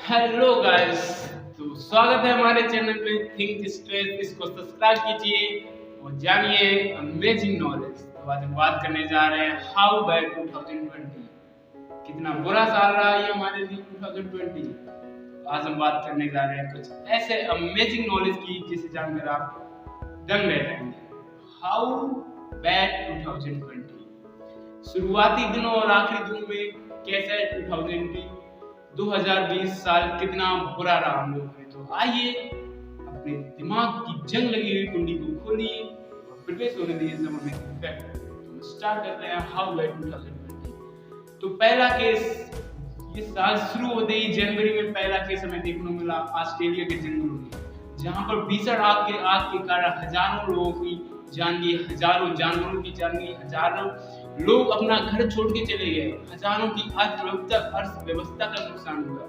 Hello guys. तो स्वागत है हमारे चैनल पे थिंक स्ट्रेट। इसको सब्सक्राइब कीजिए और जानिए अमेजिंग नॉलेज। तो आज हम बात करने जा रहे हैं हाउ बैड 2020, कितना बुरा साल रहा ये हमारे लिए 2020। तो आज हम बात करने जा रहे हैं कुछ ऐसे अमेजिंग नॉलेज की जिसे जानकर आप दंग रह जाएंगे। हाउ बैड 2020, शुरुआती दिनों और आखिरी दिनों में कैसा है 2020 साल कितना बुरा रहा हम लोगों में। तो आइए अपने दिमाग की जंग लगी हुई कुंडी को खोलिए और प्रवेश होने दीजिए समय में इफेक्ट। तो स्टार्ट करते हैं हाउ बैड 2020। तो पहला केस, ये साल शुरू होते ही जनवरी में पहला केस हमें देखने को मिला ऑस्ट्रेलिया के जंगलों में, जहां पर भीषण आग के कारण हजारों लोगों की जान गई, हजारों जानवरों की जान गई, हजारों लोग अपना घर छोड़ के चले गए, हजारों की अर्थव्यवस्था का नुकसान हुआ,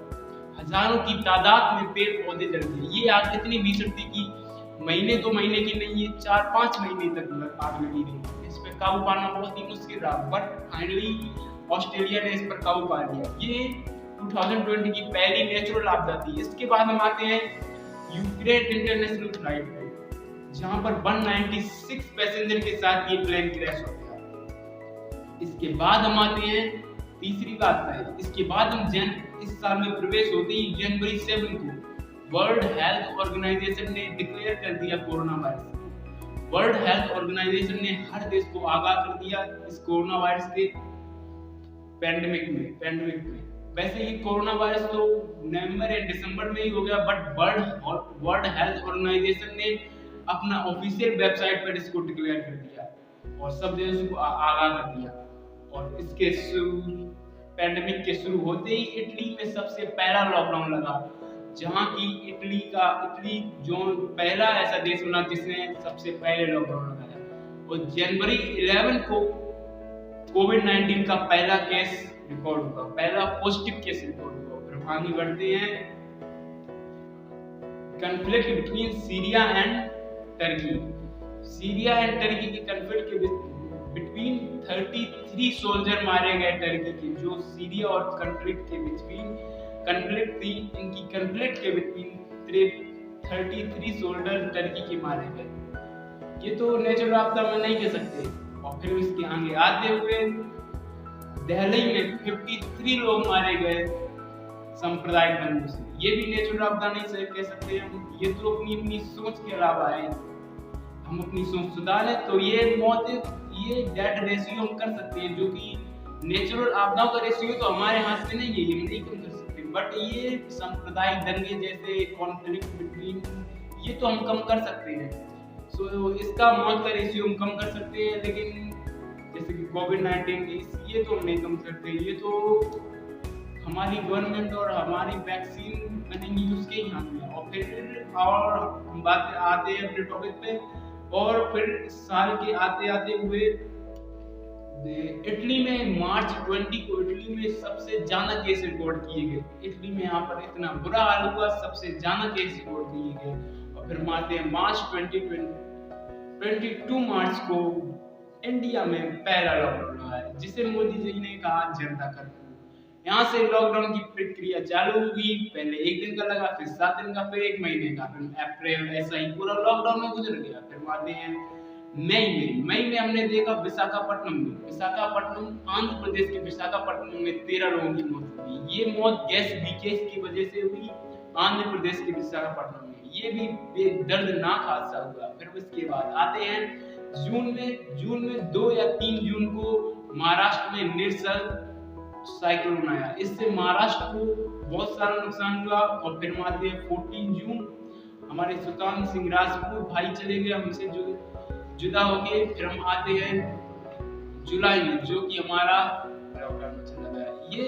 हजारों की तादाद में पेड़ पौधे जल गए। ये आग इतनी भीषण थी कि महीने 2 महीने की नहीं, ये 4-5 महीने तक आग लगी रही। इस पर काबू पाना बहुत ही मुश्किल रहा, बट फाइनली ऑस्ट्रेलिया ने इस पर काबू पा लिया। ये 2020 की पहली नेचुरल आपदा थी। इसके बाद हम आते हैं यूक्रेन इंटरनेशनल फ्लाइट पे, जहां पर 196 पैसेंजर के साथ ये प्लेन क्रैश हो गया। इसके बाद हम आते हैं तीसरी बात है, इसके बाद हम इस साल में प्रवेश होते ही जनवरी 7 को वर्ल्ड हेल्थ ऑर्गेनाइजेशन ने डिक्लेयर कर दिया corona virus. World Health Organization ने हर देश को आगाह कर दिया इस कोरोना वायरस के पैंडेमिक में। वैसे ही कोरोना वायरस तो नवंबर या दिसंबर में ही हो गया, बट वर्ल्ड हेल्थ ऑर्गेनाइजेशन ने अपना ऑफिशियल वेबसाइट पर इसको डिक्लेयर कर दिया और सब देशों को आगाह कर दिया। और इसके पैंडेमिक के शुरू होते ही इटली में सबसे पहला लॉकडाउन लगा, जहां की इटली जो पहला ऐसा देश बना जिसने सबसे पहले लॉकडाउन लगाया। और जनवरी 11 को कोविड-19 का पहला केस रिकॉर्ड हुआ, पहला पॉजिटिव केस रिकॉर्ड हुआ। फिर आगे बढ़ते हैं, conflict between Syria and Turkey. Syria and Turkey के कॉन्फ्लिक्ट के बिटवीन 33 सोल्जर मारे गए टर्की के, जो सीरिया और कॉन्फ्लिक्ट के बिटवीन 33 सोल्जर टर्की के मारे गए। ये तो नेचुरल आपदा में नहीं कह सकते। और फिर इसके आगे आते हुए दिल्ली में 53 लोग मारे गए सांप्रदायिक दंगों से। ये भी नेचुरल आपदा नहीं कह सकते हम, ये तो अपनी सोच के अलावा है। हम अपनी सोच सुधारें तो ये डेथ रेशियो हम कर सकते हैं, जो कि नेचुरल आपदाओं का रेशियो तो हमारे हाथ में नहीं है, ये नहीं कम कर सकते। बट ये सांप्रदायिक दंगे जैसे कॉन्फ्लिक्ट बिटवीन, ये तो हम कम कर सकते हैं। सो इसका मौत का रेशियो हम कम कर सकते हैं, लेकिन जैसे कि कोविड-19 ये तो हम नहीं कम सकते। ये तो हमारी गवर्नमेंट और हमारी वैक्सीन बनेंगी उसके ही हाथ में। और हम बात आते हैं अपने टॉपिक पे। और फिर साल के आते हुए इटली में मार्च 20 को इटली में सबसे ज्यादा केस रिकॉर्ड किए गए। इटली में यहाँ पर इतना बुरा हाल हुआ, सबसे ज्यादा केस रिकॉर्ड किए गए। और फिर आते हैं मार्च 22 मार्च को इंडिया में पहला लॉकडाउन हुआ है, जिसे मोदी जी ने कहा जनता कर्फ्यू। यहाँ से लॉकडाउन की प्रक्रिया चालू हुई। पहले 1 दिन का लगा, फिर 7 दिन का, फिर 1 महीने का, फिर अप्रैल, ऐसा ही पूरा लॉकडाउन में गुजर गया। फिर आते हैं मई में हमने देखा विशाखापट्टनम आंध्र प्रदेश के विशाखापट्टनम में 13 लोगों की मौत हुई। ये मौत गैस लीकेज की वजह से हुई आंध्र प्रदेश के विशाखापट्टनम में। ये भी दर्दनाक हादसा हुआ। फिर उसके बाद आते हैं जून में 2 या 3 जून को महाराष्ट्र में निसर्ग साइक्लोन आया। इससे महाराष्ट्र को बहुत सारा नुकसान हुआ। और फिर आते हैं 14 जून, हमारे सुल्तान सिंह राजपूत भाई चले गए हमसे जुदा हो गए। फिर हम आते हैं जुलाई में, जो कि हमारा लॉकडाउन में चला गया। ये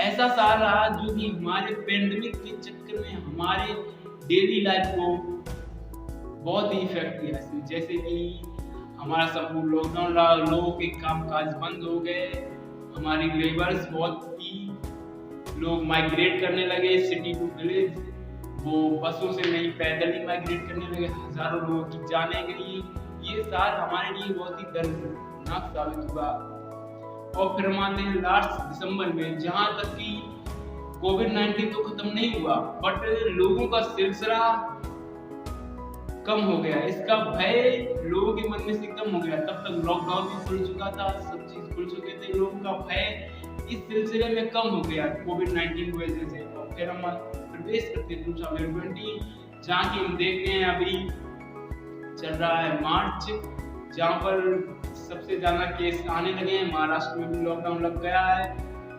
ऐसा साल रहा जो कि हमारे पेंडेमिक के चक्कर में हमारे डेली लाइफ को बहुत ही इफेक्ट किया। जैसे कि हमारा सब लॉकडाउन रहा, लोगों के कामकाज बंद हो गए, हमारी लेबर्स बहुत ही लोग माइग्रेट करने लगे सिटी टू विलेज। वो बसों से नहीं, पैदल ही माइग्रेट करने लगे, हजारों लोगों की जानें गई। ये साल हमारे लिए बहुत ही दर्दनाक साबित हुआ। और फिर हम आते हैं लास्ट दिसंबर में, जहाँ तक कि कोविड-19 तो खत्म नहीं हुआ, बट लोगों का सिलसिला कम हो गया, इसका भय लोगों के मन में से कम हो गया। तब तक लॉकडाउन भी खुल चुका था, सब चीज खुल चुके थे, लोगों का भय इस सिलसिले में कम हो गया कोविड-19 की वजह से। और फिर हम प्रवेश करते हैं 2020, जहाँ की हम देखते हैं अभी चल रहा है मार्च, जहाँ पर सबसे ज्यादा केस आने लगे हैं। महाराष्ट्र में भी लॉकडाउन लग गया है।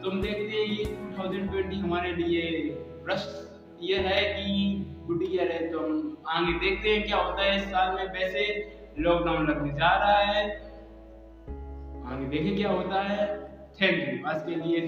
तो हम देखते हैं ये 2020 हमारे लिए भ्रष्ट ईयर है कि गुड ईयर है। तो हम आगे देखते हैं क्या होता है इस साल में। वैसे लॉकडाउन लगने जा रहा है, आगे देखें क्या होता है। थैंक यू, आज के लिए।